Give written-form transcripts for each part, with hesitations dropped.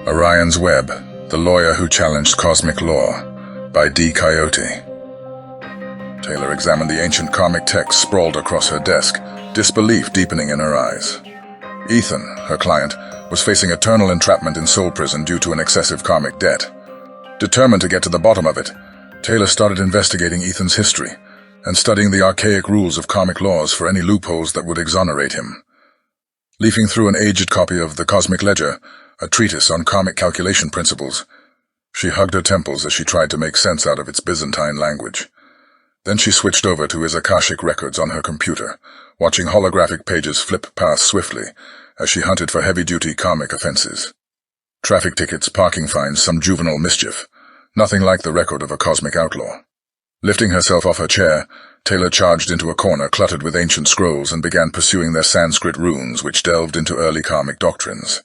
Orion's Web, The Lawyer Who Challenged Cosmic Law, by D. Coyote. Taylor examined the ancient karmic text sprawled across her desk, disbelief deepening in her eyes. Ethan, her client, was facing eternal entrapment in soul prison due to an excessive karmic debt. Determined to get to the bottom of it, Taylor started investigating Ethan's history and studying the archaic rules of karmic laws for any loopholes that would exonerate him. Leafing through an aged copy of the Cosmic Ledger, a treatise on karmic calculation principles, she hugged her temples as she tried to make sense out of its Byzantine language. Then she switched over to his Akashic records on her computer, watching holographic pages flip past swiftly as she hunted for heavy-duty karmic offenses. Traffic tickets, parking fines, some juvenile mischief. Nothing like the record of a cosmic outlaw. Lifting herself off her chair, Taylor charged into a corner cluttered with ancient scrolls and began pursuing their Sanskrit runes which delved into early karmic doctrines.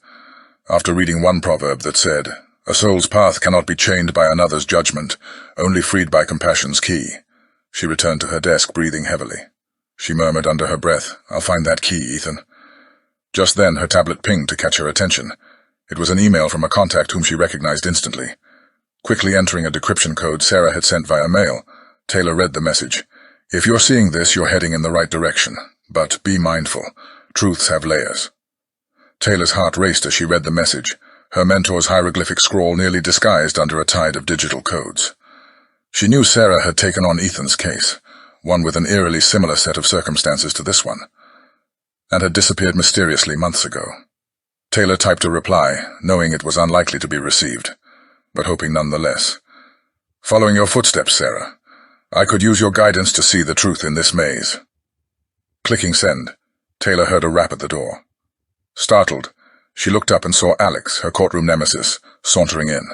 After reading one proverb that said, "A soul's path cannot be chained by another's judgment, only freed by compassion's key," she returned to her desk, breathing heavily. She murmured under her breath, "I'll find that key, Ethan." Just then her tablet pinged to catch her attention. It was an email from a contact whom she recognized instantly. Quickly entering a decryption code Sarah had sent via mail, Taylor read the message. "If you're seeing this, you're heading in the right direction. But be mindful. Truths have layers." Taylor's heart raced as she read the message, her mentor's hieroglyphic scrawl nearly disguised under a tide of digital codes. She knew Sarah had taken on Ethan's case, one with an eerily similar set of circumstances to this one, and had disappeared mysteriously months ago. Taylor typed a reply, knowing it was unlikely to be received, but hoping nonetheless. "Following your footsteps, Sarah. I could use your guidance to see the truth in this maze." Clicking send, Taylor heard a rap at the door. Startled, she looked up and saw Alex, her courtroom nemesis, sauntering in.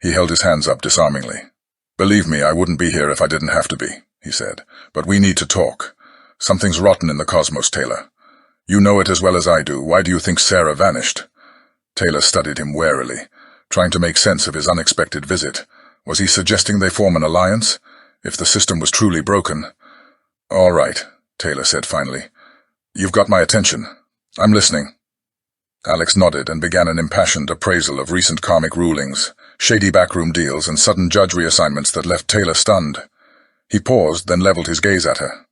He held his hands up disarmingly. "Believe me, I wouldn't be here if I didn't have to be," he said. "But we need to talk. Something's rotten in the cosmos, Taylor. You know it as well as I do. Why do you think Sarah vanished?" Taylor studied him warily, trying to make sense of his unexpected visit. Was he suggesting they form an alliance? If the system was truly broken? "All right," Taylor said finally. "You've got my attention. I'm listening." Alex nodded and began an impassioned appraisal of recent karmic rulings, shady backroom deals, and sudden judge reassignments that left Taylor stunned. He paused, then leveled his gaze at her.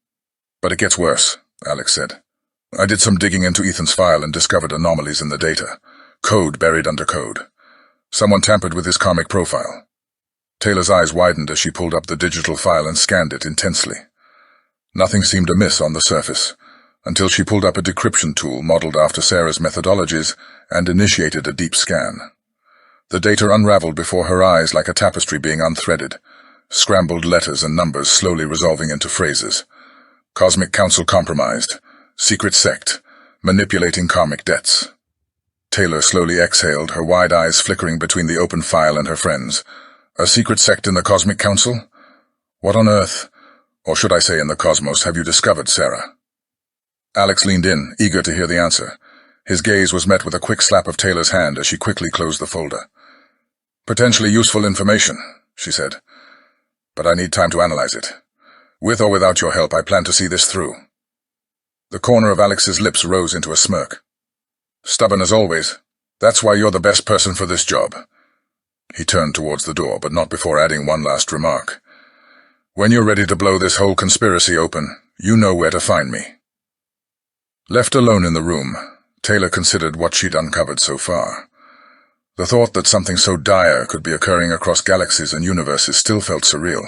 "But it gets worse," Alex said. "I did some digging into Ethan's file and discovered anomalies in the data. Code buried under code. Someone tampered with his karmic profile." Taylor's eyes widened as she pulled up the digital file and scanned it intensely. Nothing seemed amiss on the surface, until she pulled up a decryption tool modeled after Sarah's methodologies and initiated a deep scan. The data unraveled before her eyes like a tapestry being unthreaded, scrambled letters and numbers slowly resolving into phrases. Cosmic Council compromised. Secret sect. Manipulating karmic debts. Taylor slowly exhaled, her wide eyes flickering between the open file and her friends. A secret sect in the Cosmic Council? What on earth, or should I say in the cosmos, have you discovered, Sarah? Alex leaned in, eager to hear the answer. His gaze was met with a quick slap of Taylor's hand as she quickly closed the folder. "Potentially useful information," she said. "But I need time to analyze it. With or without your help, I plan to see this through." The corner of Alex's lips rose into a smirk. "Stubborn as always. That's why you're the best person for this job." He turned towards the door, but not before adding one last remark. "When you're ready to blow this whole conspiracy open, you know where to find me." Left alone in the room, Taylor considered what she'd uncovered so far. The thought that something so dire could be occurring across galaxies and universes still felt surreal.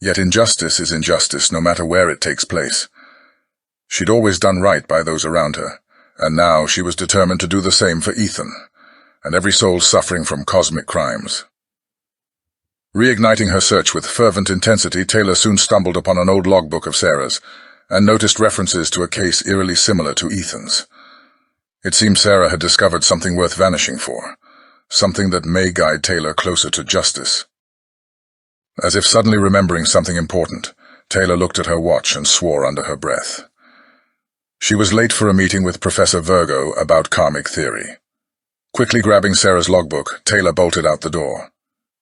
Yet injustice is injustice no matter where it takes place. She'd always done right by those around her, and now she was determined to do the same for Ethan, and every soul suffering from cosmic crimes. Reigniting her search with fervent intensity, Taylor soon stumbled upon an old logbook of Sarah's, and noticed references to a case eerily similar to Ethan's. It seemed Sarah had discovered something worth vanishing for, something that may guide Taylor closer to justice. As if suddenly remembering something important, Taylor looked at her watch and swore under her breath. She was late for a meeting with Professor Virgo about karmic theory. Quickly grabbing Sarah's logbook, Taylor bolted out the door.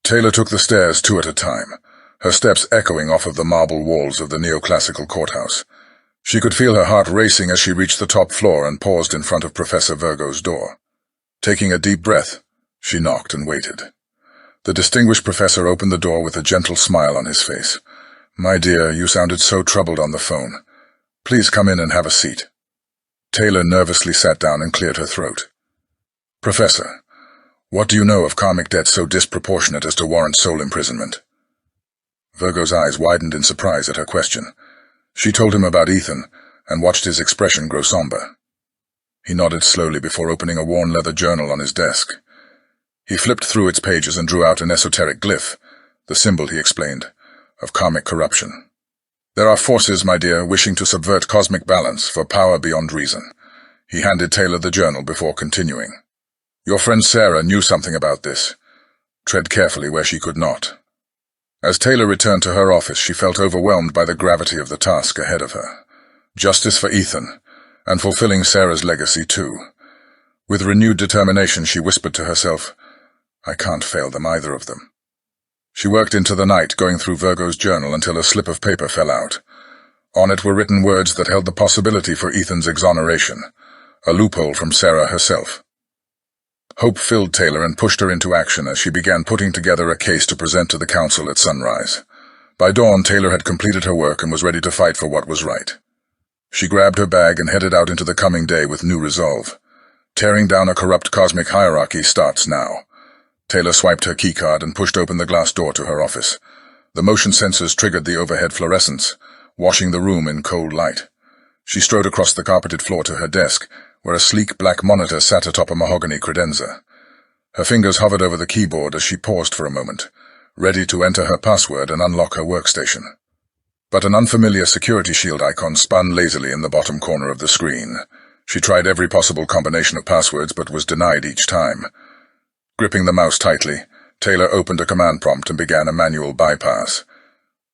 Taylor took the stairs 2 at a time, her steps echoing off of the marble walls of the neoclassical courthouse. She could feel her heart racing as she reached the top floor and paused in front of Professor Virgo's door. Taking a deep breath, she knocked and waited. The distinguished professor opened the door with a gentle smile on his face. "My dear, you sounded so troubled on the phone. Please come in and have a seat." Taylor nervously sat down and cleared her throat. "Professor, what do you know of karmic debt so disproportionate as to warrant soul imprisonment?" Virgo's eyes widened in surprise at her question. She told him about Ethan and watched his expression grow somber. He nodded slowly before opening a worn leather journal on his desk. He flipped through its pages and drew out an esoteric glyph, the symbol, he explained, of karmic corruption. "There are forces, my dear, wishing to subvert cosmic balance for power beyond reason." He handed Taylor the journal before continuing. "Your friend Sarah knew something about this. Tread carefully where she could not." As Taylor returned to her office, she felt overwhelmed by the gravity of the task ahead of her. Justice for Ethan, and fulfilling Sarah's legacy too. With renewed determination, she whispered to herself, "I can't fail them, either of them." She worked into the night, going through Virgo's journal until a slip of paper fell out. On it were written words that held the possibility for Ethan's exoneration, a loophole from Sarah herself. Hope filled Taylor and pushed her into action as she began putting together a case to present to the council at sunrise. By dawn, Taylor had completed her work and was ready to fight for what was right. She grabbed her bag and headed out into the coming day with new resolve. Tearing down a corrupt cosmic hierarchy starts now. Taylor swiped her keycard and pushed open the glass door to her office. The motion sensors triggered the overhead fluorescence, washing the room in cold light. She strode across the carpeted floor to her desk, where a sleek black monitor sat atop a mahogany credenza. Her fingers hovered over the keyboard as she paused for a moment, ready to enter her password and unlock her workstation. But an unfamiliar security shield icon spun lazily in the bottom corner of the screen. She tried every possible combination of passwords but was denied each time. Gripping the mouse tightly, Taylor opened a command prompt and began a manual bypass.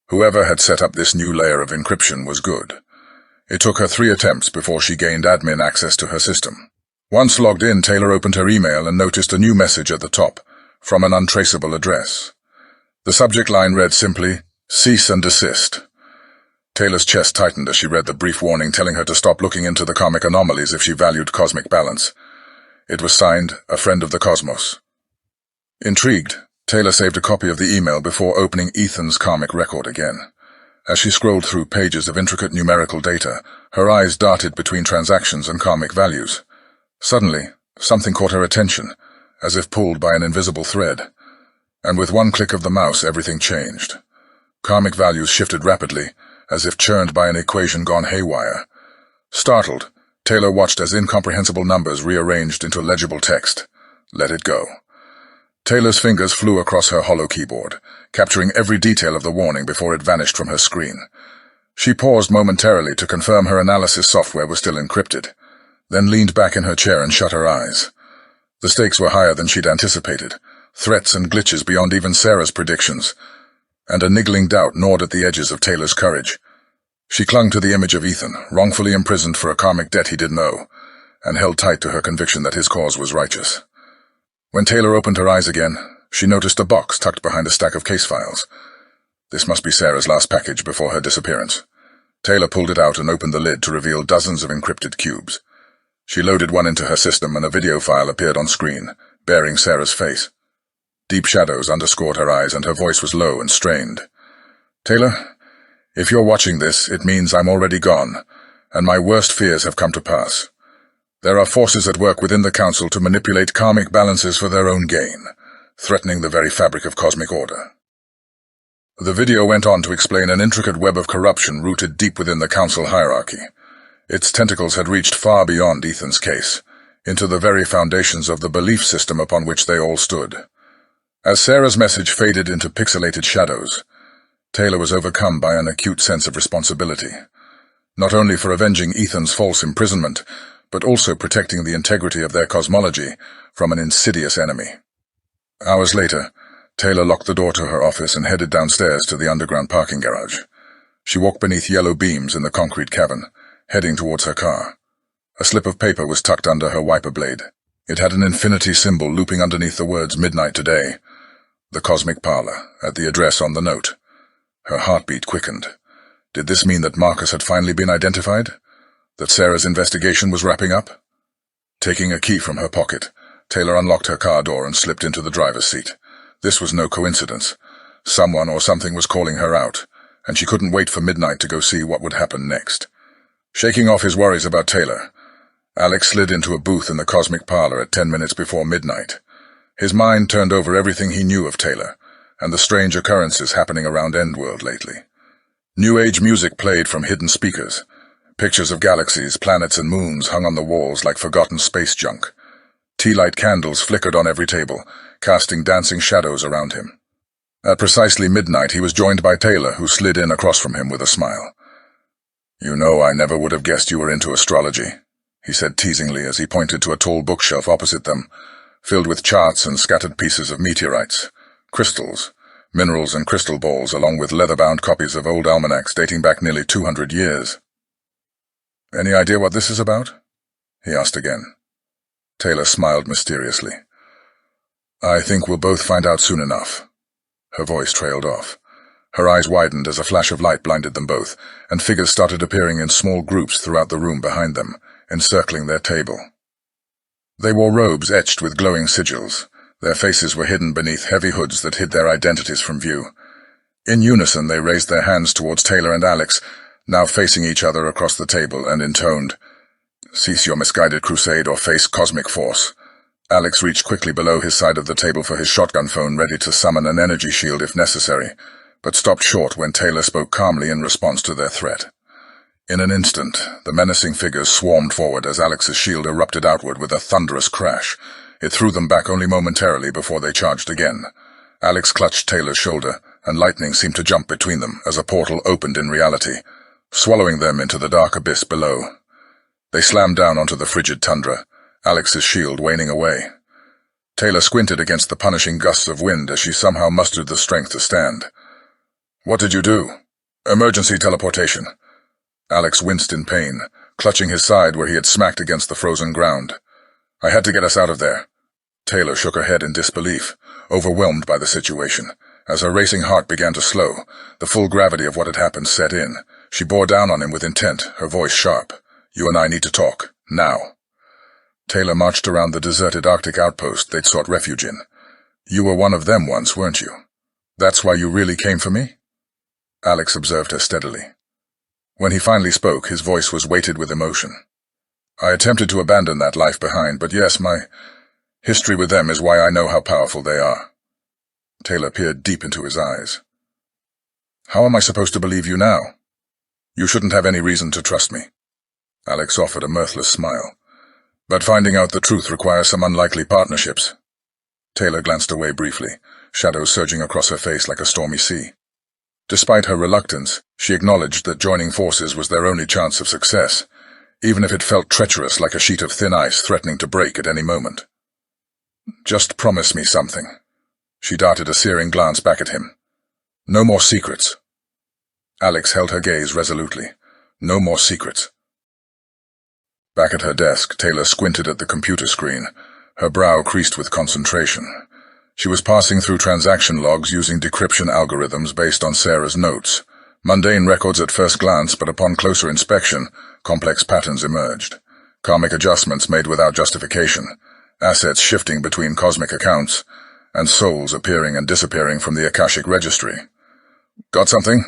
Whoever had set up this new layer of encryption was good. It took her 3 attempts before she gained admin access to her system. Once logged in, Taylor opened her email and noticed a new message at the top, from an untraceable address. The subject line read simply, "Cease and desist." Taylor's chest tightened as she read the brief warning telling her to stop looking into the karmic anomalies if she valued cosmic balance. It was signed, "A Friend of the Cosmos." Intrigued, Taylor saved a copy of the email before opening Ethan's karmic record again. As she scrolled through pages of intricate numerical data, her eyes darted between transactions and karmic values. Suddenly, something caught her attention, as if pulled by an invisible thread. And with one click of the mouse, everything changed. Karmic values shifted rapidly, as if churned by an equation gone haywire. Startled, Taylor watched as incomprehensible numbers rearranged into legible text. Let it go. Taylor's fingers flew across her hollow keyboard, capturing every detail of the warning before it vanished from her screen. She paused momentarily to confirm her analysis software was still encrypted, then leaned back in her chair and shut her eyes. The stakes were higher than she'd anticipated, threats and glitches beyond even Sarah's predictions, and a niggling doubt gnawed at the edges of Taylor's courage. She clung to the image of Ethan, wrongfully imprisoned for a karmic debt he didn't owe, and held tight to her conviction that his cause was righteous. When Taylor opened her eyes again, she noticed a box tucked behind a stack of case files. This must be Sarah's last package before her disappearance. Taylor pulled it out and opened the lid to reveal dozens of encrypted cubes. She loaded one into her system and a video file appeared on screen, bearing Sarah's face. Deep shadows underscored her eyes and her voice was low and strained. "Taylor, if you're watching this, it means I'm already gone, and my worst fears have come to pass. There are forces at work within the Council to manipulate karmic balances for their own gain, threatening the very fabric of cosmic order." The video went on to explain an intricate web of corruption rooted deep within the Council hierarchy. Its tentacles had reached far beyond Ethan's case, into the very foundations of the belief system upon which they all stood. As Sarah's message faded into pixelated shadows, Taylor was overcome by an acute sense of responsibility, not only for avenging Ethan's false imprisonment, but also protecting the integrity of their cosmology from an insidious enemy. Hours later, Taylor locked the door to her office and headed downstairs to the underground parking garage. She walked beneath yellow beams in the concrete cavern, heading towards her car. A slip of paper was tucked under her wiper blade. It had an infinity symbol looping underneath the words "Midnight Today," the cosmic parlor, at the address on the note. Her heartbeat quickened. Did this mean that Marcus had finally been identified? That Sarah's investigation was wrapping up? Taking a key from her pocket, Taylor unlocked her car door and slipped into the driver's seat. This was no coincidence. Someone or something was calling her out, and she couldn't wait for midnight to go see what would happen next. Shaking off his worries about Taylor, Alex slid into a booth in the cosmic parlor at 10 minutes before midnight. His mind turned over everything he knew of Taylor, and the strange occurrences happening around Endworld lately. New Age music played from hidden speakers. Pictures of galaxies, planets, and moons hung on the walls like forgotten space junk. Tea-light candles flickered on every table, casting dancing shadows around him. At precisely midnight, he was joined by Taylor, who slid in across from him with a smile. "You know, I never would have guessed you were into astrology," he said teasingly as he pointed to a tall bookshelf opposite them, filled with charts and scattered pieces of meteorites, crystals, minerals and crystal balls, along with leather-bound copies of old almanacs dating back nearly 200 years. "Any idea what this is about?" he asked again. Taylor smiled mysteriously. "I think we'll both find out soon enough." Her voice trailed off. Her eyes widened as a flash of light blinded them both, and figures started appearing in small groups throughout the room behind them, encircling their table. They wore robes etched with glowing sigils. Their faces were hidden beneath heavy hoods that hid their identities from view. In unison, they raised their hands towards Taylor and Alex, now facing each other across the table, and intoned, "Cease your misguided crusade or face cosmic force." Alex reached quickly below his side of the table for his shotgun phone, ready to summon an energy shield if necessary, but stopped short when Taylor spoke calmly in response to their threat. In an instant, the menacing figures swarmed forward as Alex's shield erupted outward with a thunderous crash. It threw them back only momentarily before they charged again. Alex clutched Taylor's shoulder, and lightning seemed to jump between them as a portal opened in reality, swallowing them into the dark abyss below. They slammed down onto the frigid tundra, Alex's shield waning away. Taylor squinted against the punishing gusts of wind as she somehow mustered the strength to stand. "What did you do?" "Emergency teleportation." Alex winced in pain, clutching his side where he had smacked against the frozen ground. "I had to get us out of there." Taylor shook her head in disbelief, overwhelmed by the situation. As her racing heart began to slow, the full gravity of what had happened set in. She bore down on him with intent, her voice sharp. "You and I need to talk. Now." Taylor marched around the deserted Arctic outpost they'd sought refuge in. "You were one of them once, weren't you? That's why you really came for me?" Alex observed her steadily. When he finally spoke, his voice was weighted with emotion. "I attempted to abandon that life behind, but yes, my history with them is why I know how powerful they are." Taylor peered deep into his eyes. "How am I supposed to believe you now? You shouldn't have any reason to trust me." Alex offered a mirthless smile. "But finding out the truth requires some unlikely partnerships." Taylor glanced away briefly, shadows surging across her face like a stormy sea. Despite her reluctance, she acknowledged that joining forces was their only chance of success, even if it felt treacherous like a sheet of thin ice threatening to break at any moment. "Just promise me something." She darted a searing glance back at him. "No more secrets." Alex held her gaze resolutely. "No more secrets." Back at her desk, Taylor squinted at the computer screen, her brow creased with concentration. She was passing through transaction logs using decryption algorithms based on Sarah's notes. Mundane records at first glance, but upon closer inspection, complex patterns emerged. Karmic adjustments made without justification, assets shifting between cosmic accounts, and souls appearing and disappearing from the Akashic registry. "Got something?"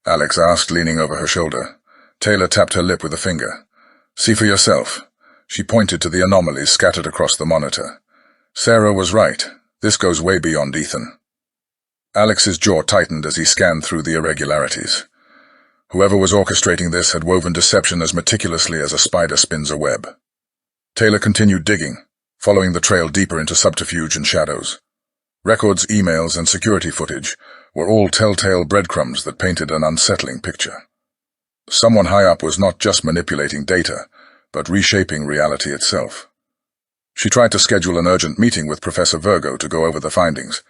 Alex asked, leaning over her shoulder. Taylor tapped her lip with a finger. "See for yourself." She pointed to the anomalies scattered across the monitor. Sarah was right. This goes way beyond Ethan. Alex's jaw tightened as he scanned through the irregularities. Whoever was orchestrating this had woven deception as meticulously as a spider spins a web. Taylor continued digging, following the trail deeper into subterfuge and shadows. Records, emails, and security footage were all telltale breadcrumbs that painted an unsettling picture. Someone high up was not just manipulating data, but reshaping reality itself. She tried to schedule an urgent meeting with Professor Virgo to go over the findings,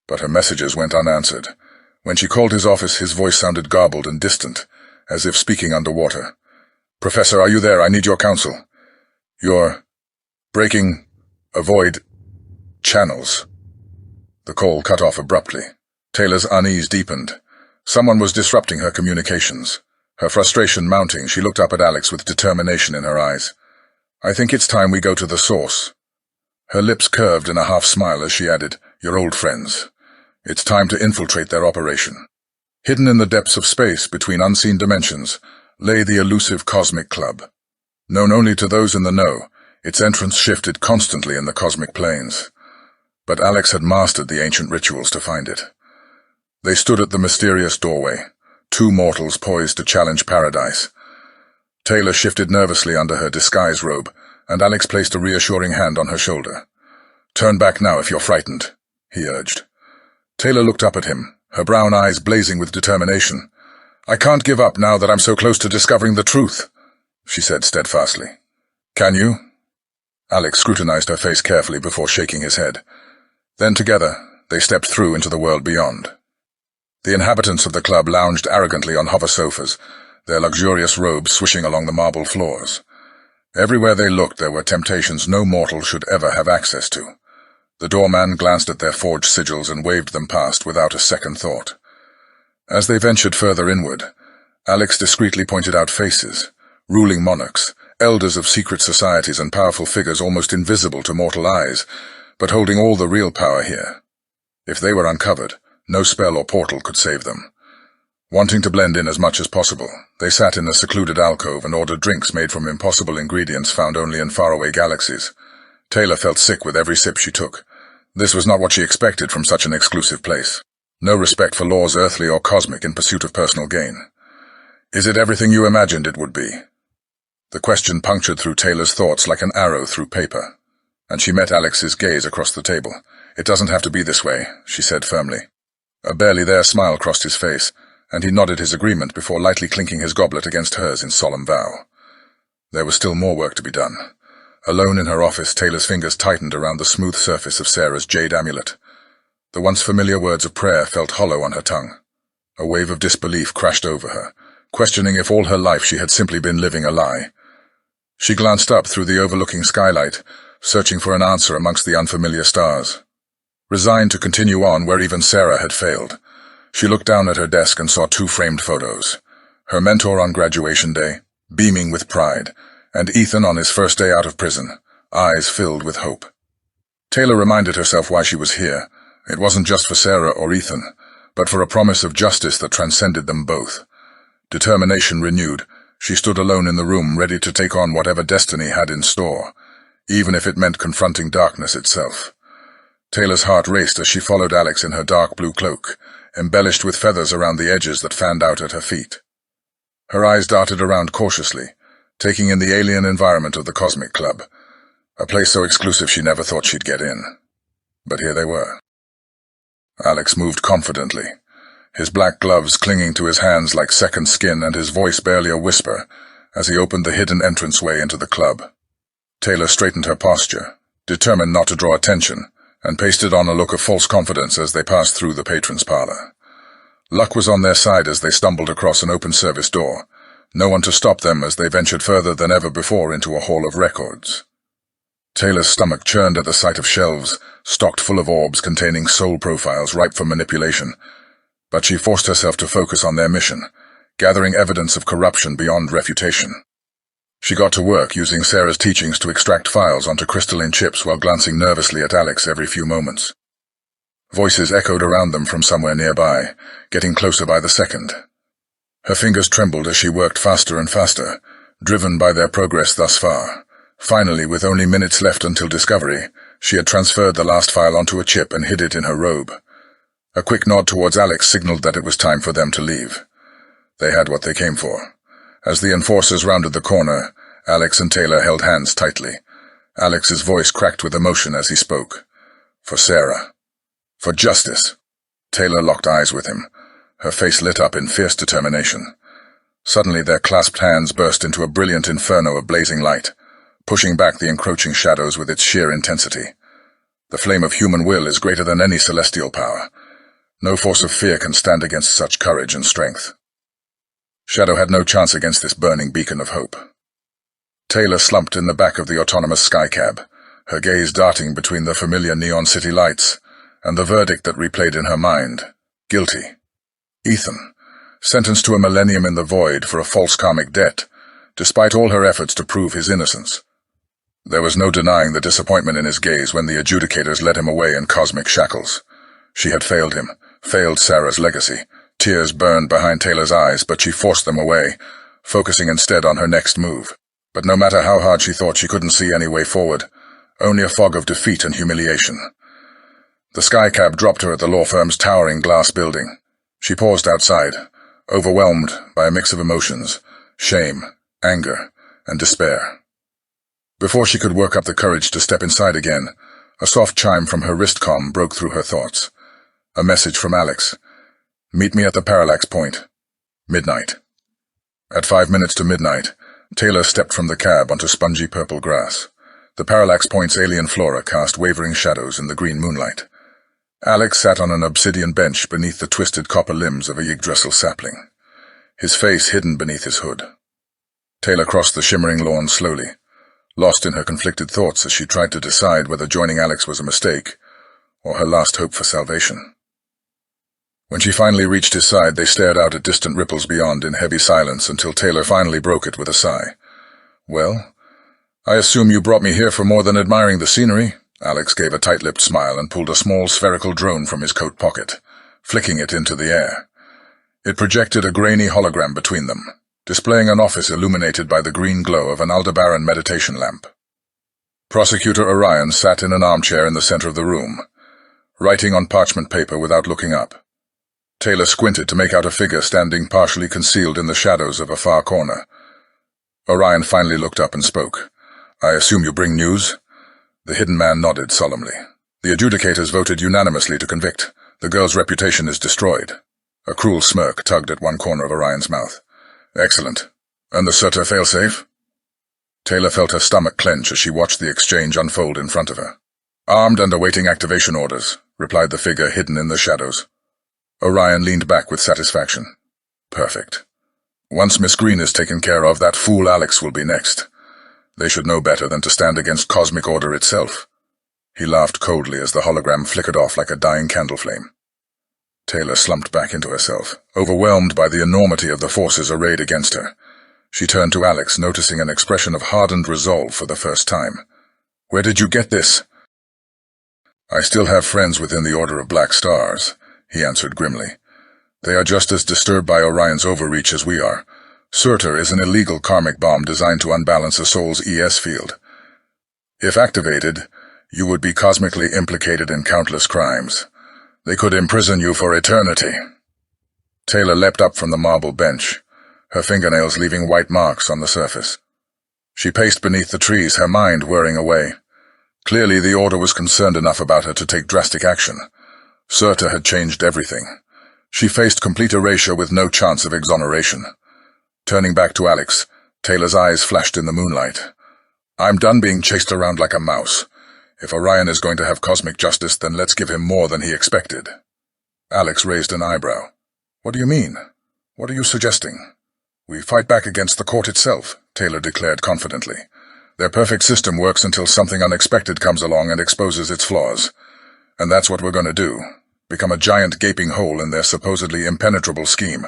but her messages went unanswered. When she called his office, his voice sounded garbled and distant, as if speaking underwater. "Professor, are you there? I need your counsel. You're breaking, avoid, channels." The call cut off abruptly. Taylor's unease deepened. Someone was disrupting her communications. Her frustration mounting, she looked up at Alex with determination in her eyes. "I think it's time we go to the source." Her lips curved in a half-smile as she added, "Your old friends. It's time to infiltrate their operation." Hidden in the depths of space between unseen dimensions lay the elusive Cosmic Club. Known only to those in the know, its entrance shifted constantly in the cosmic planes. But Alex had mastered the ancient rituals to find it. They stood at the mysterious doorway, two mortals poised to challenge paradise. Taylor shifted nervously under her disguise robe, and Alex placed a reassuring hand on her shoulder. "Turn back now if you're frightened," he urged. Taylor looked up at him, her brown eyes blazing with determination. "I can't give up now that I'm so close to discovering the truth," she said steadfastly. "Can you?" Alex scrutinized her face carefully before shaking his head. Then together, they stepped through into the world beyond. The inhabitants of the club lounged arrogantly on hover sofas, their luxurious robes swishing along the marble floors. Everywhere they looked there were temptations no mortal should ever have access to. The doorman glanced at their forged sigils and waved them past without a second thought. As they ventured further inward, Alex discreetly pointed out faces, ruling monarchs, elders of secret societies and powerful figures almost invisible to mortal eyes, but holding all the real power here. If they were uncovered, no spell or portal could save them. Wanting to blend in as much as possible, they sat in a secluded alcove and ordered drinks made from impossible ingredients found only in faraway galaxies. Taylor felt sick with every sip she took. This was not what she expected from such an exclusive place. No respect for laws earthly or cosmic in pursuit of personal gain. "Is it everything you imagined it would be?" The question punctured through Taylor's thoughts like an arrow through paper, and she met Alex's gaze across the table. "It doesn't have to be this way," she said firmly. A barely there smile crossed his face, and he nodded his agreement before lightly clinking his goblet against hers in solemn vow. There was still more work to be done. Alone in her office, Taylor's fingers tightened around the smooth surface of Sarah's jade amulet. The once familiar words of prayer felt hollow on her tongue. A wave of disbelief crashed over her, questioning if all her life she had simply been living a lie. She glanced up through the overlooking skylight, searching for an answer amongst the unfamiliar stars. Resigned to continue on where even Sarah had failed, she looked down at her desk and saw two framed photos. Her mentor on graduation day, beaming with pride, and Ethan on his first day out of prison, eyes filled with hope. Taylor reminded herself why she was here. It wasn't just for Sarah or Ethan, but for a promise of justice that transcended them both. Determination renewed, she stood alone in the room, ready to take on whatever destiny had in store, even if it meant confronting darkness itself. Taylor's heart raced as she followed Alex in her dark blue cloak, embellished with feathers around the edges that fanned out at her feet. Her eyes darted around cautiously, taking in the alien environment of the Cosmic Club, a place so exclusive she never thought she'd get in. But here they were. Alex moved confidently, his black gloves clinging to his hands like second skin and his voice barely a whisper as he opened the hidden entranceway into the club. Taylor straightened her posture, determined not to draw attention, and pasted on a look of false confidence as they passed through the patron's parlor. Luck was on their side as they stumbled across an open service door, no one to stop them as they ventured further than ever before into a hall of records. Taylor's stomach churned at the sight of shelves, stocked full of orbs containing soul profiles ripe for manipulation, but she forced herself to focus on their mission, gathering evidence of corruption beyond refutation. She got to work using Sarah's teachings to extract files onto crystalline chips while glancing nervously at Alex every few moments. Voices echoed around them from somewhere nearby, getting closer by the second. Her fingers trembled as she worked faster and faster, driven by their progress thus far. Finally, with only minutes left until discovery, she had transferred the last file onto a chip and hid it in her robe. A quick nod towards Alex signaled that it was time for them to leave. They had what they came for. As the enforcers rounded the corner, Alex and Taylor held hands tightly. Alex's voice cracked with emotion as he spoke. For Sarah. For justice. Taylor locked eyes with him, her face lit up in fierce determination. Suddenly their clasped hands burst into a brilliant inferno of blazing light, pushing back the encroaching shadows with its sheer intensity. The flame of human will is greater than any celestial power. No force of fear can stand against such courage and strength. Shadow had no chance against this burning beacon of hope. Taylor slumped in the back of the autonomous skycab, her gaze darting between the familiar neon city lights and the verdict that replayed in her mind. Guilty. Ethan, sentenced to a millennium in the void for a false karmic debt, despite all her efforts to prove his innocence. There was no denying the disappointment in his gaze when the adjudicators led him away in cosmic shackles. She had failed him, failed Sarah's legacy. Tears burned behind Taylor's eyes, but she forced them away, focusing instead on her next move. But no matter how hard she thought, she couldn't see any way forward, only a fog of defeat and humiliation. The skycab dropped her at the law firm's towering glass building. She paused outside, overwhelmed by a mix of emotions, shame, anger, and despair. Before she could work up the courage to step inside again, a soft chime from her wristcom broke through her thoughts. A message from Alex. "Meet me at the parallax point. Midnight." At 5 minutes to midnight, Taylor stepped from the cab onto spongy purple grass. The parallax point's alien flora cast wavering shadows in the green moonlight. Alex sat on an obsidian bench beneath the twisted copper limbs of a Yggdrasil sapling, his face hidden beneath his hood. Taylor crossed the shimmering lawn slowly, lost in her conflicted thoughts as she tried to decide whether joining Alex was a mistake or her last hope for salvation. When she finally reached his side, they stared out at distant ripples beyond in heavy silence until Taylor finally broke it with a sigh. "Well, I assume you brought me here for more than admiring the scenery." Alex gave a tight-lipped smile and pulled a small spherical drone from his coat pocket, flicking it into the air. It projected a grainy hologram between them, displaying an office illuminated by the green glow of an Aldebaran meditation lamp. Prosecutor Orion sat in an armchair in the center of the room, writing on parchment paper without looking up. Taylor squinted to make out a figure standing partially concealed in the shadows of a far corner. Orion finally looked up and spoke. "I assume you bring news?" The hidden man nodded solemnly. "The adjudicators voted unanimously to convict. The girl's reputation is destroyed." A cruel smirk tugged at one corner of Orion's mouth. "Excellent. And the Surtur failsafe?" Taylor felt her stomach clench as she watched the exchange unfold in front of her. "Armed and awaiting activation orders," replied the figure hidden in the shadows. Orion leaned back with satisfaction. "Perfect. Once Miss Greene is taken care of, that fool Alex will be next. They should know better than to stand against cosmic order itself." He laughed coldly as the hologram flickered off like a dying candle flame. Taylor slumped back into herself, overwhelmed by the enormity of the forces arrayed against her. She turned to Alex, noticing an expression of hardened resolve for the first time. "Where did you get this?" "I still have friends within the Order of Black Stars," he answered grimly. "They are just as disturbed by Orion's overreach as we are. Surtur is an illegal karmic bomb designed to unbalance a soul's ES field. If activated, you would be cosmically implicated in countless crimes. They could imprison you for eternity." Taylor leapt up from the marble bench, her fingernails leaving white marks on the surface. She paced beneath the trees, her mind whirring away. Clearly the Order was concerned enough about her to take drastic action. Surtur had changed everything. She faced complete erasure with no chance of exoneration. Turning back to Alex, Taylor's eyes flashed in the moonlight. "I'm done being chased around like a mouse. If Orion is going to have cosmic justice, then let's give him more than he expected." Alex raised an eyebrow. "What do you mean? What are you suggesting?" "We fight back against the court itself," Taylor declared confidently. "Their perfect system works until something unexpected comes along and exposes its flaws. And that's what we're going to do. Become a giant gaping hole in their supposedly impenetrable scheme."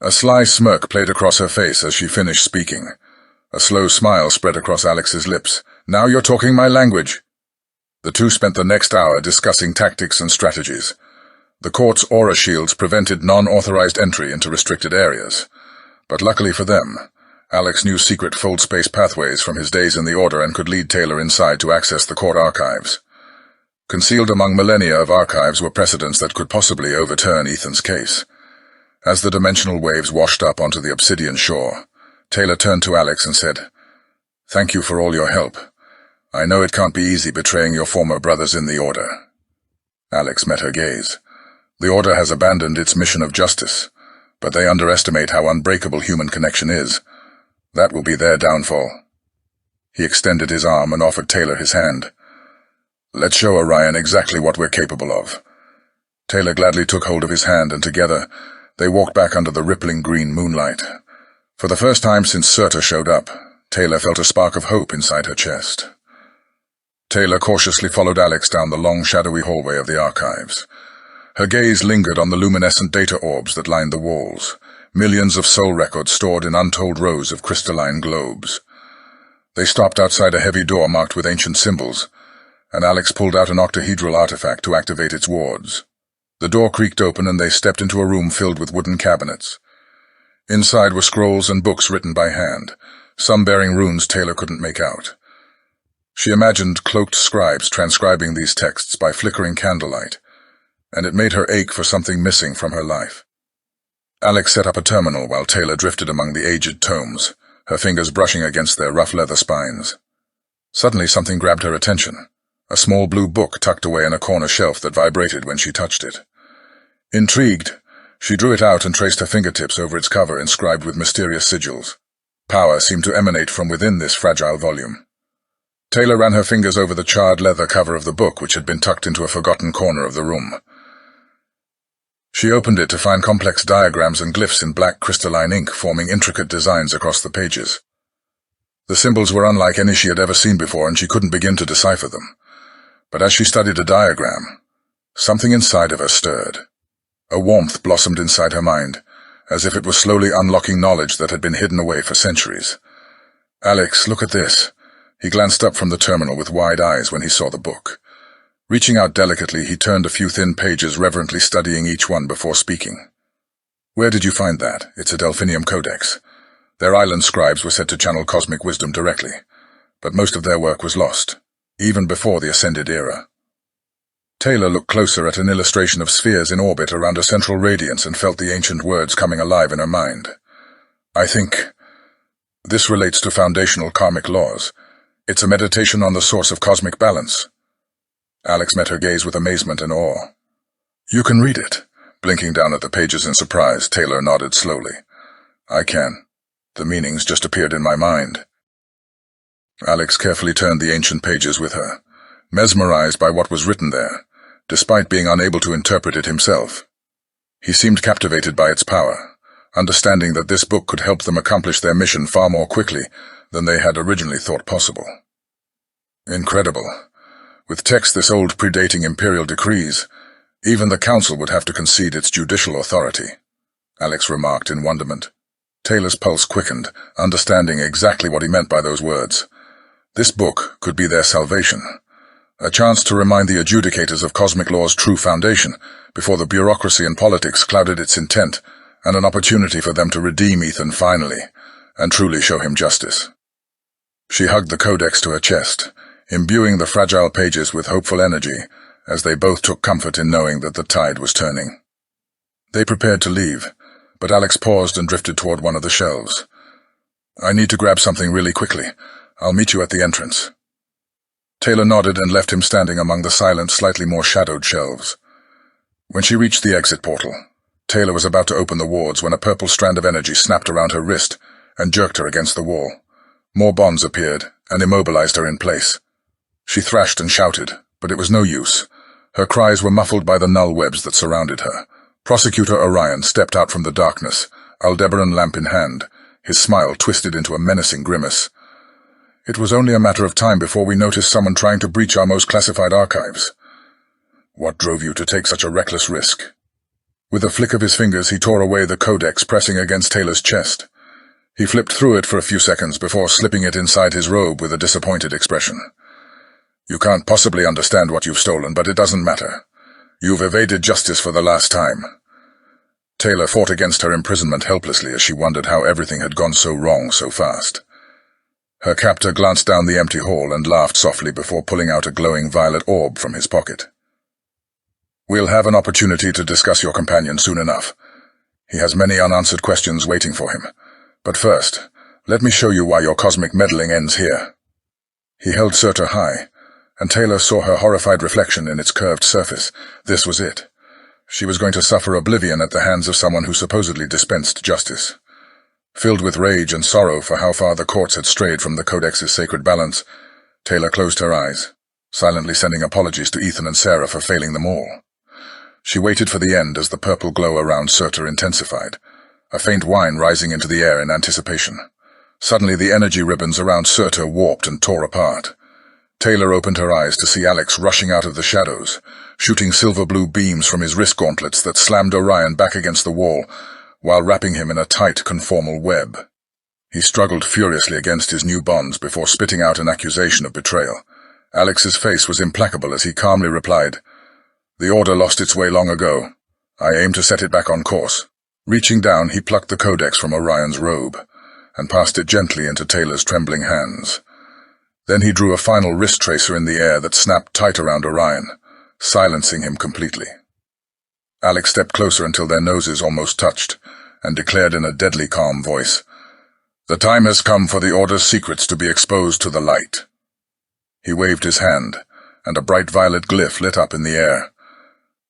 A sly smirk played across her face as she finished speaking. A slow smile spread across Alex's lips. "Now you're talking my language." The two spent the next hour discussing tactics and strategies. The court's aura shields prevented non-authorized entry into restricted areas. But luckily for them, Alex knew secret fold-space pathways from his days in the Order and could lead Taylor inside to access the court archives. Concealed among millennia of archives were precedents that could possibly overturn Ethan's case. As the dimensional waves washed up onto the obsidian shore, Taylor turned to Alex and said, "Thank you for all your help. I know it can't be easy betraying your former brothers in the Order." Alex met her gaze. "The Order has abandoned its mission of justice, but they underestimate how unbreakable human connection is. That will be their downfall." He extended his arm and offered Taylor his hand. "Let's show Orion exactly what we're capable of." Taylor gladly took hold of his hand, and together they walked back under the rippling green moonlight. For the first time since Surtur showed up, Taylor felt a spark of hope inside her chest. Taylor cautiously followed Alex down the long, shadowy hallway of the archives. Her gaze lingered on the luminescent data orbs that lined the walls, millions of soul records stored in untold rows of crystalline globes. They stopped outside a heavy door marked with ancient symbols, and Alex pulled out an octahedral artifact to activate its wards. The door creaked open and they stepped into a room filled with wooden cabinets. Inside were scrolls and books written by hand, some bearing runes Taylor couldn't make out. She imagined cloaked scribes transcribing these texts by flickering candlelight, and it made her ache for something missing from her life. Alex set up a terminal while Taylor drifted among the aged tomes, her fingers brushing against their rough leather spines. Suddenly something grabbed her attention, a small blue book tucked away in a corner shelf that vibrated when she touched it. Intrigued, she drew it out and traced her fingertips over its cover inscribed with mysterious sigils. Power seemed to emanate from within this fragile volume. Taylor ran her fingers over the charred leather cover of the book, which had been tucked into a forgotten corner of the room. She opened it to find complex diagrams and glyphs in black crystalline ink forming intricate designs across the pages. The symbols were unlike any she had ever seen before, and she couldn't begin to decipher them. But as she studied a diagram, something inside of her stirred. A warmth blossomed inside her mind, as if it was slowly unlocking knowledge that had been hidden away for centuries. "Alex, look at this." He glanced up from the terminal with wide eyes when he saw the book. Reaching out delicately, he turned a few thin pages, reverently studying each one before speaking. "Where did you find that?" "It's a Delphinium codex. Their island scribes were said to channel cosmic wisdom directly, but most of their work was lost, even before the Ascended era." Taylor looked closer at an illustration of spheres in orbit around a central radiance and felt the ancient words coming alive in her mind. "I think this relates to foundational karmic laws. It's a meditation on the source of cosmic balance." Alex met her gaze with amazement and awe. "You can read it?" Blinking down at the pages in surprise, Taylor nodded slowly. "I can. The meanings just appeared in my mind." Alex carefully turned the ancient pages with her, mesmerized by what was written there, despite being unable to interpret it himself. He seemed captivated by its power, understanding that this book could help them accomplish their mission far more quickly than they had originally thought possible. Incredible. With text this old predating imperial decrees, even the council would have to concede its judicial authority, Alex remarked in wonderment. Taylor's pulse quickened, understanding exactly what he meant by those words. This book could be their salvation, a chance to remind the adjudicators of cosmic law's true foundation before the bureaucracy and politics clouded its intent, and an opportunity for them to redeem Ethan finally, and truly show him justice. She hugged the codex to her chest, imbuing the fragile pages with hopeful energy as they both took comfort in knowing that the tide was turning. They prepared to leave, but Alex paused and drifted toward one of the shelves. "I need to grab something really quickly. I'll meet you at the entrance." Taylor nodded and left him standing among the silent, slightly more shadowed shelves. When she reached the exit portal, Taylor was about to open the wards when a purple strand of energy snapped around her wrist and jerked her against the wall. More bonds appeared and immobilized her in place. She thrashed and shouted, but it was no use. Her cries were muffled by the null webs that surrounded her. Prosecutor Orion stepped out from the darkness, Aldebaran lamp in hand, his smile twisted into a menacing grimace. "It was only a matter of time before we noticed someone trying to breach our most classified archives." "What drove you to take such a reckless risk?" With a flick of his fingers, he tore away the codex pressing against Taylor's chest. He flipped through it for a few seconds before slipping it inside his robe with a disappointed expression. "You can't possibly understand what you've stolen, but it doesn't matter. You've evaded justice for the last time." Taylor fought against her imprisonment helplessly as she wondered how everything had gone so wrong so fast. Her captor glanced down the empty hall and laughed softly before pulling out a glowing violet orb from his pocket. "We'll have an opportunity to discuss your companion soon enough. He has many unanswered questions waiting for him. But first, let me show you why your cosmic meddling ends here." He held Surtur high, and Taylor saw her horrified reflection in its curved surface. This was it. She was going to suffer oblivion at the hands of someone who supposedly dispensed justice. Filled with rage and sorrow for how far the courts had strayed from the Codex's sacred balance, Taylor closed her eyes, silently sending apologies to Ethan and Sarah for failing them all. She waited for the end as the purple glow around Surtur intensified, a faint whine rising into the air in anticipation. Suddenly the energy ribbons around Surtur warped and tore apart. Taylor opened her eyes to see Alex rushing out of the shadows, shooting silver-blue beams from his wrist gauntlets that slammed Orion back against the wall, while wrapping him in a tight, conformal web. He struggled furiously against his new bonds before spitting out an accusation of betrayal. Alex's face was implacable as he calmly replied, "The order lost its way long ago. I aim to set it back on course." Reaching down, he plucked the codex from Orion's robe and passed it gently into Taylor's trembling hands. Then he drew a final wrist tracer in the air that snapped tight around Orion, silencing him completely. Alex stepped closer until their noses almost touched, and declared in a deadly calm voice, "The time has come for the Order's secrets to be exposed to the light." He waved his hand, and a bright violet glyph lit up in the air.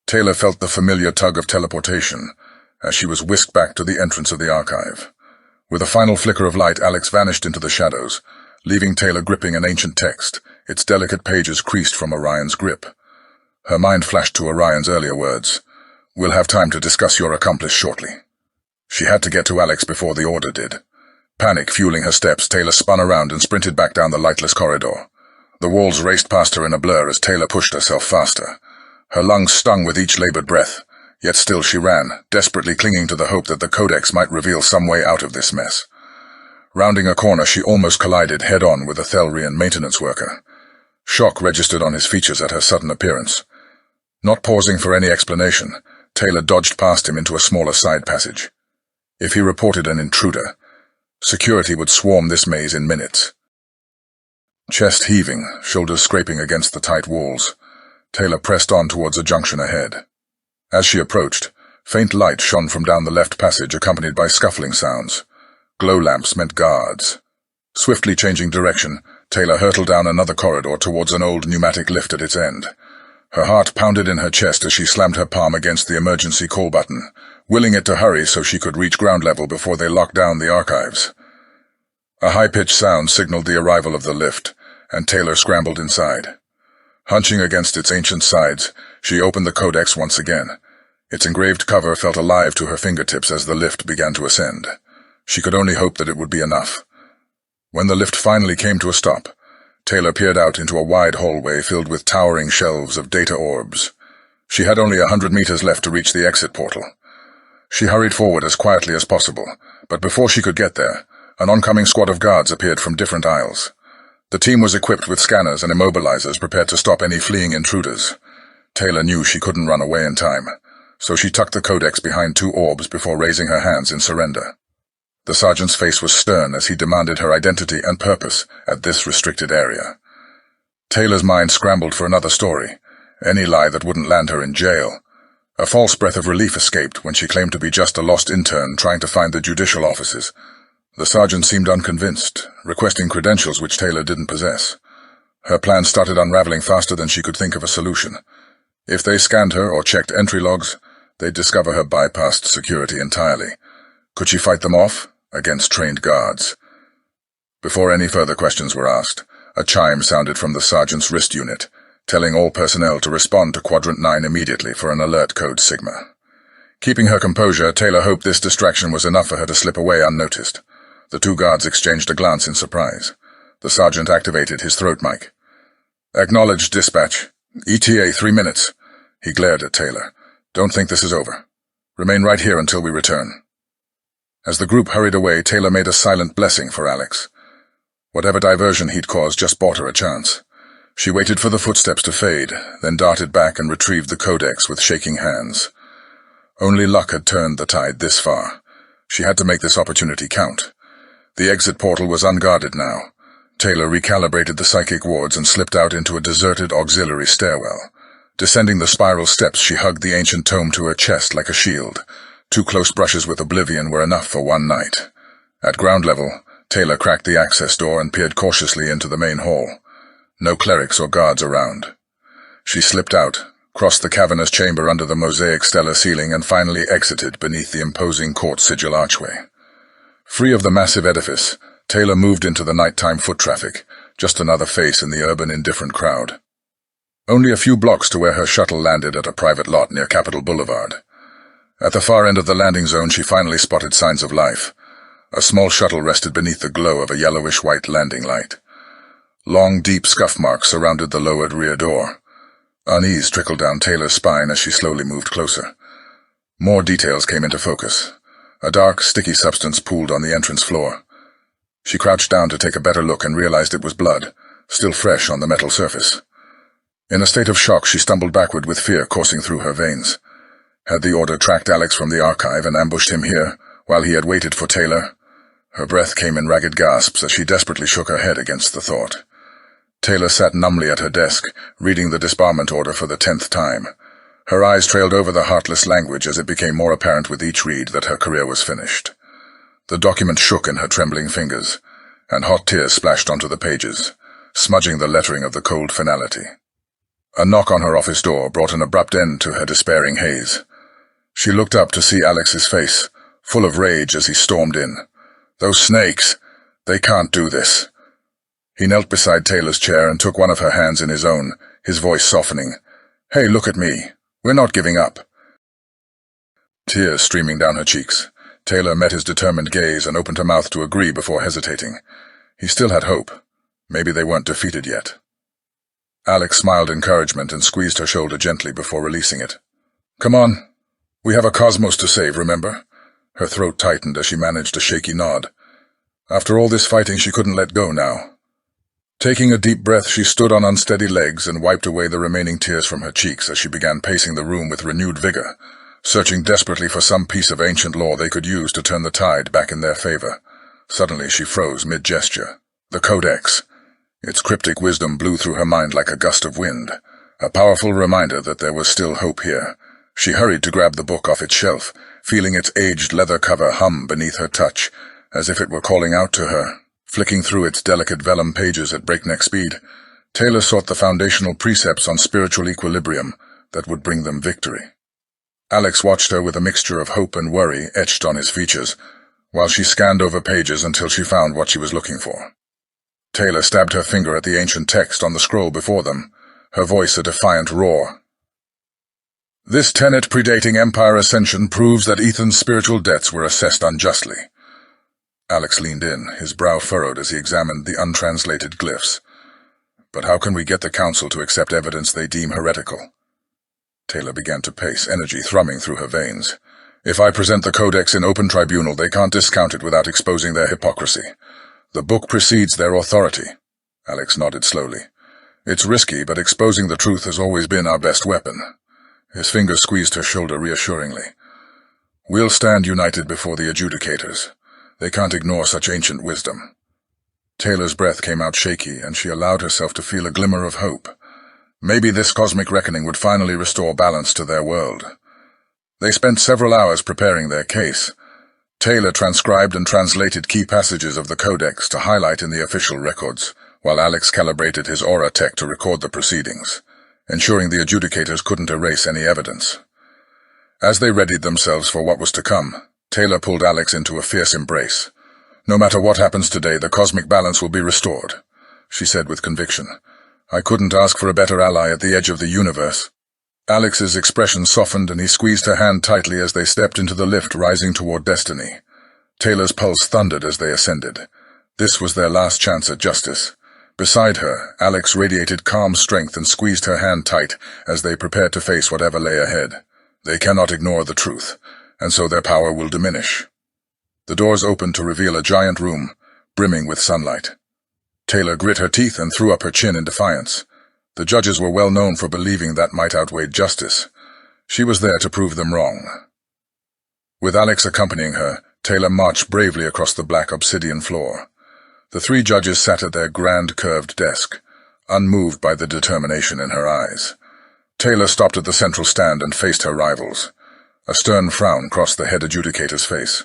Taylor felt the familiar tug of teleportation as she was whisked back to the entrance of the archive. With a final flicker of light, Alex vanished into the shadows, leaving Taylor gripping an ancient text, its delicate pages creased from Orion's grip. Her mind flashed to Orion's earlier words, "We'll have time to discuss your accomplice shortly." She had to get to Alex before the Order did. Panic fueling her steps, Taylor spun around and sprinted back down the lightless corridor. The walls raced past her in a blur as Taylor pushed herself faster. Her lungs stung with each labored breath, yet still she ran, desperately clinging to the hope that the codex might reveal some way out of this mess. Rounding a corner, she almost collided head-on with a Thelrian maintenance worker. Shock registered on his features at her sudden appearance. Not pausing for any explanation, Taylor dodged past him into a smaller side passage. If he reported an intruder, security would swarm this maze in minutes. Chest heaving, shoulders scraping against the tight walls, Taylor pressed on towards a junction ahead. As she approached, faint light shone from down the left passage accompanied by scuffling sounds. Glow lamps meant guards. Swiftly changing direction, Taylor hurtled down another corridor towards an old pneumatic lift at its end. Her heart pounded in her chest as she slammed her palm against the emergency call button, willing it to hurry so she could reach ground level before they locked down the archives. A high-pitched sound signaled the arrival of the lift, and Taylor scrambled inside. Hunching against its ancient sides, she opened the codex once again. Its engraved cover felt alive to her fingertips as the lift began to ascend. She could only hope that it would be enough. When the lift finally came to a stop, Taylor peered out into a wide hallway filled with towering shelves of data orbs. She had only 100 meters left to reach the exit portal. She hurried forward as quietly as possible, but before she could get there, an oncoming squad of guards appeared from different aisles. The team was equipped with scanners and immobilizers prepared to stop any fleeing intruders. Taylor knew she couldn't run away in time, so she tucked the codex behind 2 orbs before raising her hands in surrender. The sergeant's face was stern as he demanded her identity and purpose at this restricted area. Taylor's mind scrambled for another story, any lie that wouldn't land her in jail. A false breath of relief escaped when she claimed to be just a lost intern trying to find the judicial offices. The sergeant seemed unconvinced, requesting credentials which Taylor didn't possess. Her plan started unraveling faster than she could think of a solution. If they scanned her or checked entry logs, they'd discover her bypassed security entirely. Could she fight them off? Against trained guards. Before any further questions were asked, a chime sounded from the sergeant's wrist unit, telling all personnel to respond to Quadrant 9 immediately for an alert code Sigma. Keeping her composure, Taylor hoped this distraction was enough for her to slip away unnoticed. The 2 guards exchanged a glance in surprise. The sergeant activated his throat mic. "Acknowledged dispatch. ETA 3 minutes. He glared at Taylor. "Don't think this is over. Remain right here until we return." As the group hurried away, Taylor made a silent blessing for Alex. Whatever diversion he'd caused just bought her a chance. She waited for the footsteps to fade, then darted back and retrieved the codex with shaking hands. Only luck had turned the tide this far. She had to make this opportunity count. The exit portal was unguarded now. Taylor recalibrated the psychic wards and slipped out into a deserted auxiliary stairwell. Descending the spiral steps, she hugged the ancient tome to her chest like a shield. 2 close brushes with oblivion were enough for one night. At ground level, Taylor cracked the access door and peered cautiously into the main hall. No clerics or guards around. She slipped out, crossed the cavernous chamber under the mosaic stellar ceiling, and finally exited beneath the imposing court sigil archway. Free of the massive edifice, Taylor moved into the nighttime foot traffic, just another face in the urban indifferent crowd. Only a few blocks to where her shuttle landed at a private lot near Capitol Boulevard. At the far end of the landing zone, she finally spotted signs of life. A small shuttle rested beneath the glow of a yellowish-white landing light. Long, deep scuff marks surrounded the lowered rear door. Unease trickled down Taylor's spine as she slowly moved closer. More details came into focus. A dark, sticky substance pooled on the entrance floor. She crouched down to take a better look and realized it was blood, still fresh on the metal surface. In a state of shock, she stumbled backward with fear coursing through her veins. Had the Order tracked Alex from the archive and ambushed him here, while he had waited for Taylor? Her breath came in ragged gasps as she desperately shook her head against the thought. Taylor sat numbly at her desk, reading the disbarment order for the 10th time. Her eyes trailed over the heartless language as it became more apparent with each read that her career was finished. The document shook in her trembling fingers, and hot tears splashed onto the pages, smudging the lettering of the cold finality. A knock on her office door brought an abrupt end to her despairing haze. She looked up to see Alex's face, full of rage as he stormed in. "Those snakes! They can't do this!" He knelt beside Taylor's chair and took one of her hands in his own, his voice softening. "Hey, look at me. We're not giving up." Tears streaming down her cheeks, Taylor met his determined gaze and opened her mouth to agree before hesitating. He still had hope. Maybe they weren't defeated yet. Alex smiled encouragement and squeezed her shoulder gently before releasing it. "Come on. We have a cosmos to save, remember?" Her throat tightened as she managed a shaky nod. After all this fighting, she couldn't let go now. Taking a deep breath, she stood on unsteady legs and wiped away the remaining tears from her cheeks as she began pacing the room with renewed vigor, searching desperately for some piece of ancient lore they could use to turn the tide back in their favor. Suddenly she froze mid-gesture. The codex. Its cryptic wisdom blew through her mind like a gust of wind, a powerful reminder that there was still hope here. She hurried to grab the book off its shelf, feeling its aged leather cover hum beneath her touch, as if it were calling out to her. Flicking through its delicate vellum pages at breakneck speed, Taylor sought the foundational precepts on spiritual equilibrium that would bring them victory. Alex watched her with a mixture of hope and worry etched on his features, while she scanned over pages until she found what she was looking for. Taylor stabbed her finger at the ancient text on the scroll before them, her voice a defiant roar. "This tenet predating Empire ascension proves that Ethan's spiritual debts were assessed unjustly." Alex leaned in, his brow furrowed as he examined the untranslated glyphs. "But how can we get the Council to accept evidence they deem heretical?" Taylor began to pace, energy thrumming through her veins. "If I present the Codex in open tribunal, they can't discount it without exposing their hypocrisy. The book precedes their authority." Alex nodded slowly. "It's risky, but exposing the truth has always been our best weapon." His fingers squeezed her shoulder reassuringly. "We'll stand united before the adjudicators. They can't ignore such ancient wisdom." Taylor's breath came out shaky, and she allowed herself to feel a glimmer of hope. Maybe this cosmic reckoning would finally restore balance to their world. They spent several hours preparing their case. Taylor transcribed and translated key passages of the Codex to highlight in the official records, while Alex calibrated his aura tech to record the proceedings, ensuring the adjudicators couldn't erase any evidence. As they readied themselves for what was to come, Taylor pulled Alex into a fierce embrace. "No matter what happens today, the cosmic balance will be restored," she said with conviction. "I couldn't ask for a better ally at the edge of the universe." Alex's expression softened and he squeezed her hand tightly as they stepped into the lift rising toward destiny. Taylor's pulse thundered as they ascended. This was their last chance at justice. Beside her, Alex radiated calm strength and squeezed her hand tight as they prepared to face whatever lay ahead. They cannot ignore the truth, and so their power will diminish. The doors opened to reveal a giant room, brimming with sunlight. Taylor grit her teeth and threw up her chin in defiance. The judges were well known for believing that might outweigh justice. She was there to prove them wrong. With Alex accompanying her, Taylor marched bravely across the black obsidian floor. The three judges sat at their grand curved desk, unmoved by the determination in her eyes. Taylor stopped at the central stand and faced her rivals. A stern frown crossed the head adjudicator's face.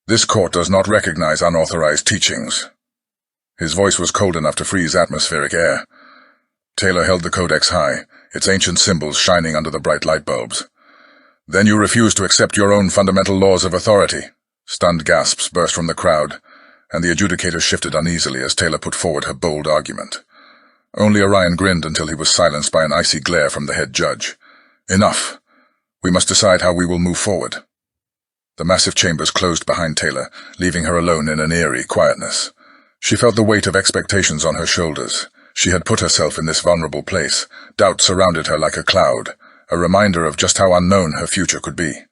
"This court does not recognize unauthorized teachings." His voice was cold enough to freeze atmospheric air. Taylor held the codex high, its ancient symbols shining under the bright light bulbs. "Then you refuse to accept your own fundamental laws of authority?" Stunned gasps burst from the crowd, and the adjudicator shifted uneasily as Taylor put forward her bold argument. Only Orion grinned until he was silenced by an icy glare from the head judge. "Enough. We must decide how we will move forward." The massive chambers closed behind Taylor, leaving her alone in an eerie quietness. She felt the weight of expectations on her shoulders. She had put herself in this vulnerable place. Doubt surrounded her like a cloud, a reminder of just how unknown her future could be.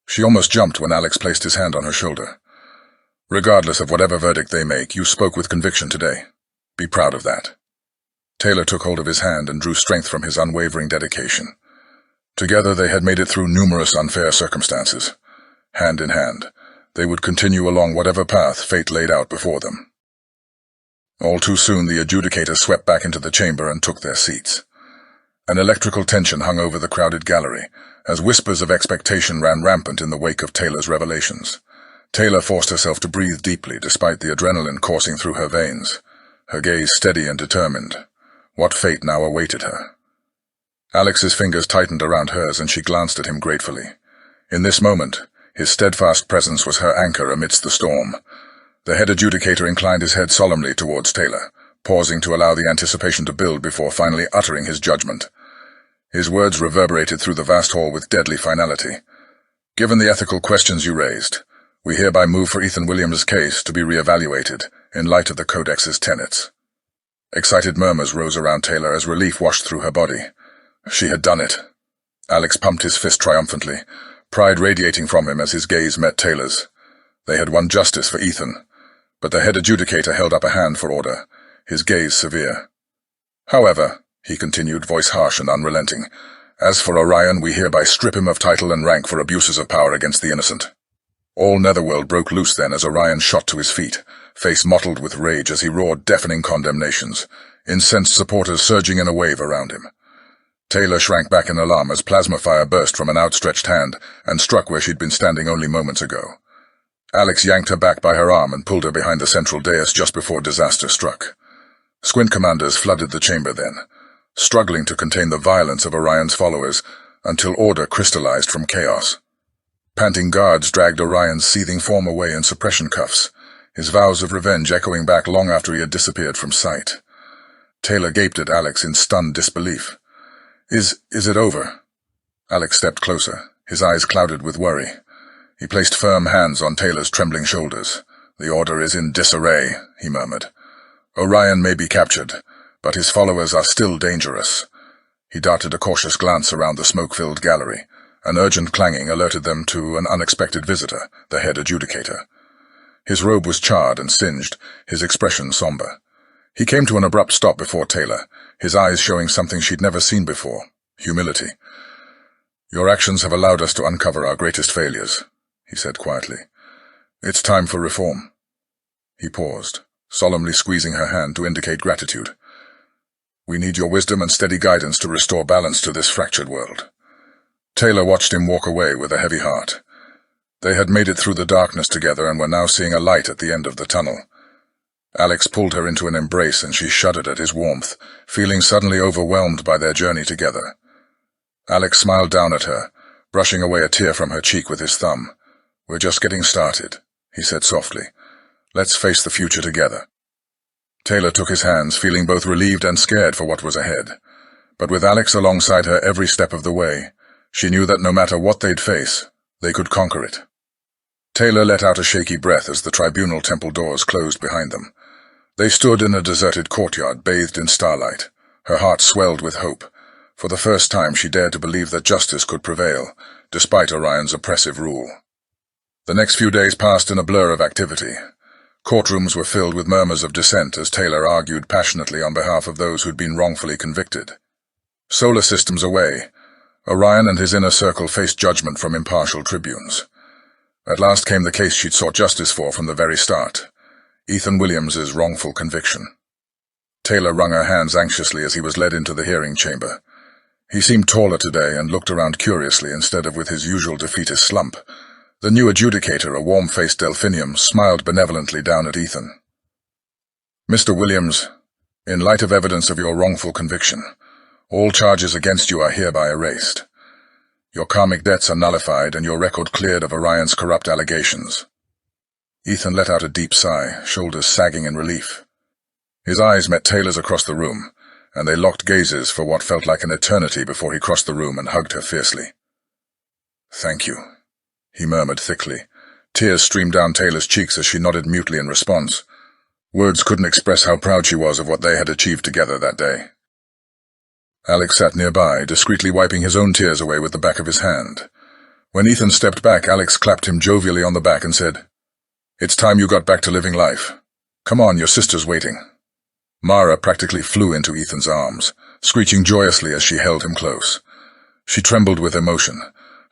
She almost jumped when Alex placed his hand on her shoulder. "Regardless of whatever verdict they make, you spoke with conviction today. Be proud of that." Taylor took hold of his hand and drew strength from his unwavering dedication. Together they had made it through numerous unfair circumstances. Hand in hand, they would continue along whatever path fate laid out before them. All too soon the adjudicators swept back into the chamber and took their seats. An electrical tension hung over the crowded gallery, as whispers of expectation ran rampant in the wake of Taylor's revelations. Taylor forced herself to breathe deeply despite the adrenaline coursing through her veins, her gaze steady and determined. What fate now awaited her? Alex's fingers tightened around hers and she glanced at him gratefully. In this moment, his steadfast presence was her anchor amidst the storm. The head adjudicator inclined his head solemnly towards Taylor, pausing to allow the anticipation to build before finally uttering his judgment. His words reverberated through the vast hall with deadly finality. "Given the ethical questions you raised, we hereby move for Ethan Williams' case to be re-evaluated in light of the Codex's tenets." Excited murmurs rose around Taylor as relief washed through her body. She had done it. Alex pumped his fist triumphantly, pride radiating from him as his gaze met Taylor's. They had won justice for Ethan, but the head adjudicator held up a hand for order, his gaze severe. "However," he continued, voice harsh and unrelenting, "as for Orion, we hereby strip him of title and rank for abuses of power against the innocent." All Netherworld broke loose then as Orion shot to his feet, face mottled with rage as he roared deafening condemnations, incensed supporters surging in a wave around him. Taylor shrank back in alarm as plasma fire burst from an outstretched hand and struck where she'd been standing only moments ago. Alex yanked her back by her arm and pulled her behind the central dais just before disaster struck. Squint commanders flooded the chamber then, struggling to contain the violence of Orion's followers until order crystallized from chaos. Panting guards dragged Orion's seething form away in suppression cuffs, his vows of revenge echoing back long after he had disappeared from sight. Taylor gaped at Alex in stunned disbelief. Is it over?" Alex stepped closer, his eyes clouded with worry. He placed firm hands on Taylor's trembling shoulders. "The order is in disarray," he murmured. "Orion may be captured, but his followers are still dangerous." He darted a cautious glance around the smoke-filled gallery. An urgent clanging alerted them to an unexpected visitor, the head adjudicator. His robe was charred and singed, his expression somber. He came to an abrupt stop before Taylor, his eyes showing something she'd never seen before: humility. "Your actions have allowed us to uncover our greatest failures," he said quietly. "It's time for reform." He paused, solemnly squeezing her hand to indicate gratitude. "We need your wisdom and steady guidance to restore balance to this fractured world." Taylor watched him walk away with a heavy heart. They had made it through the darkness together and were now seeing a light at the end of the tunnel. Alex pulled her into an embrace and she shuddered at his warmth, feeling suddenly overwhelmed by their journey together. Alex smiled down at her, brushing away a tear from her cheek with his thumb. "We're just getting started," he said softly. "Let's face the future together." Taylor took his hands, feeling both relieved and scared for what was ahead. But with Alex alongside her every step of the way, she knew that no matter what they'd face, they could conquer it. Taylor let out a shaky breath as the tribunal temple doors closed behind them. They stood in a deserted courtyard bathed in starlight. Her heart swelled with hope. For the first time she dared to believe that justice could prevail, despite Orion's oppressive rule. The next few days passed in a blur of activity. Courtrooms were filled with murmurs of dissent as Taylor argued passionately on behalf of those who'd been wrongfully convicted. Solar systems away, Orion and his inner circle faced judgment from impartial tribunes. At last came the case she'd sought justice for from the very start: Ethan Williams's wrongful conviction. Taylor wrung her hands anxiously as he was led into the hearing chamber. He seemed taller today and looked around curiously instead of with his usual defeatist slump. The new adjudicator, a warm-faced delphinium, smiled benevolently down at Ethan. "Mr. Williams, in light of evidence of your wrongful conviction, all charges against you are hereby erased. Your karmic debts are nullified and your record cleared of Orion's corrupt allegations." Ethan let out a deep sigh, shoulders sagging in relief. His eyes met Taylor's across the room, and they locked gazes for what felt like an eternity before he crossed the room and hugged her fiercely. "Thank you," he murmured thickly. Tears streamed down Taylor's cheeks as she nodded mutely in response. Words couldn't express how proud she was of what they had achieved together that day. Alex sat nearby, discreetly wiping his own tears away with the back of his hand. When Ethan stepped back, Alex clapped him jovially on the back and said, "It's time you got back to living life. Come on, your sister's waiting." Mara practically flew into Ethan's arms, screeching joyously as she held him close. She trembled with emotion,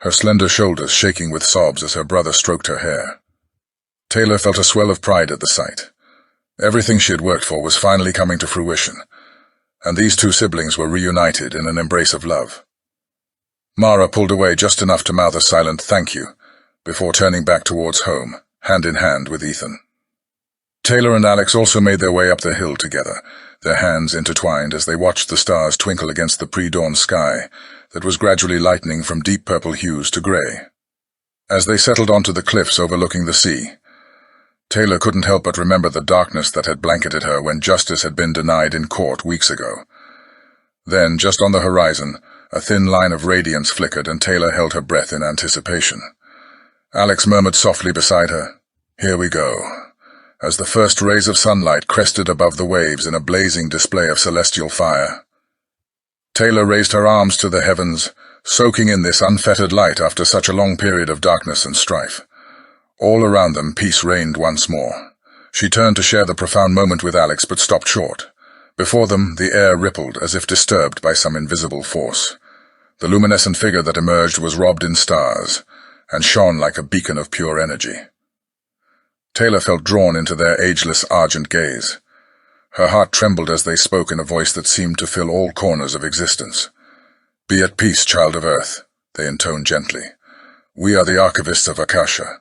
her slender shoulders shaking with sobs as her brother stroked her hair. Taylor felt a swell of pride at the sight. Everything she had worked for was finally coming to fruition, and these two siblings were reunited in an embrace of love. Mara pulled away just enough to mouth a silent thank you, before turning back towards home, hand in hand with Ethan. Taylor and Alex also made their way up the hill together, their hands intertwined as they watched the stars twinkle against the pre-dawn sky that was gradually lightening from deep purple hues to grey. As they settled onto the cliffs overlooking the sea, Taylor couldn't help but remember the darkness that had blanketed her when justice had been denied in court weeks ago. Then, just on the horizon, a thin line of radiance flickered and Taylor held her breath in anticipation. Alex murmured softly beside her, "Here we go," as the first rays of sunlight crested above the waves in a blazing display of celestial fire. Taylor raised her arms to the heavens, soaking in this unfettered light after such a long period of darkness and strife. All around them, peace reigned once more. She turned to share the profound moment with Alex, but stopped short. Before them, the air rippled as if disturbed by some invisible force. The luminescent figure that emerged was robed in stars, and shone like a beacon of pure energy. Taylor felt drawn into their ageless, argent gaze. Her heart trembled as they spoke in a voice that seemed to fill all corners of existence. "Be at peace, child of Earth," they intoned gently. "We are the archivists of Akasha."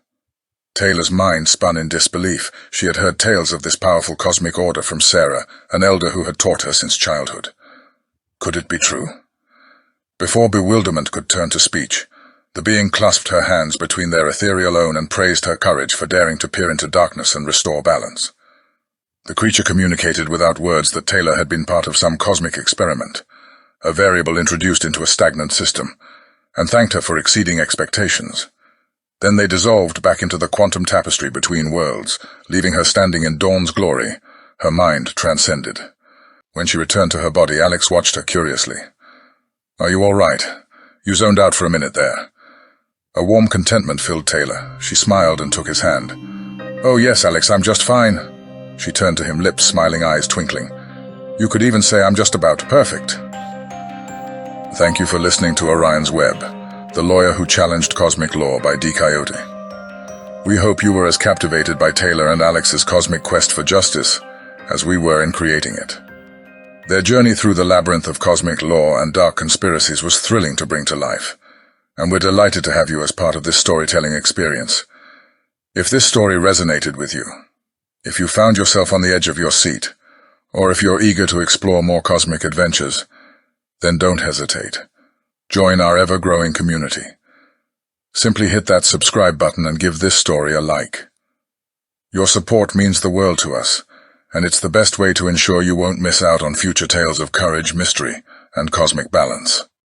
Taylor's mind spun in disbelief. She had heard tales of this powerful cosmic order from Sarah, an elder who had taught her since childhood. Could it be true? Before bewilderment could turn to speech, the being clasped her hands between their ethereal own and praised her courage for daring to peer into darkness and restore balance. The creature communicated without words that Taylor had been part of some cosmic experiment, a variable introduced into a stagnant system, and thanked her for exceeding expectations. Then they dissolved back into the quantum tapestry between worlds, leaving her standing in dawn's glory, her mind transcended. When she returned to her body, Alex watched her curiously. "Are you all right? You zoned out for a minute there." A warm contentment filled Taylor. She smiled and took his hand. "Oh yes, Alex, I'm just fine." She turned to him, lips smiling, eyes twinkling. "You could even say I'm just about perfect." Thank you for listening to Orion's Web, The Lawyer Who Challenged Cosmic Law by D. Coyote. We hope you were as captivated by Taylor and Alex's cosmic quest for justice as we were in creating it. Their journey through the labyrinth of cosmic law and dark conspiracies was thrilling to bring to life, and we're delighted to have you as part of this storytelling experience. If this story resonated with you, if you found yourself on the edge of your seat, or if you're eager to explore more cosmic adventures, then don't hesitate. Join our ever-growing community. Simply hit that subscribe button and give this story a like. Your support means the world to us, and it's the best way to ensure you won't miss out on future tales of courage, mystery, and cosmic balance.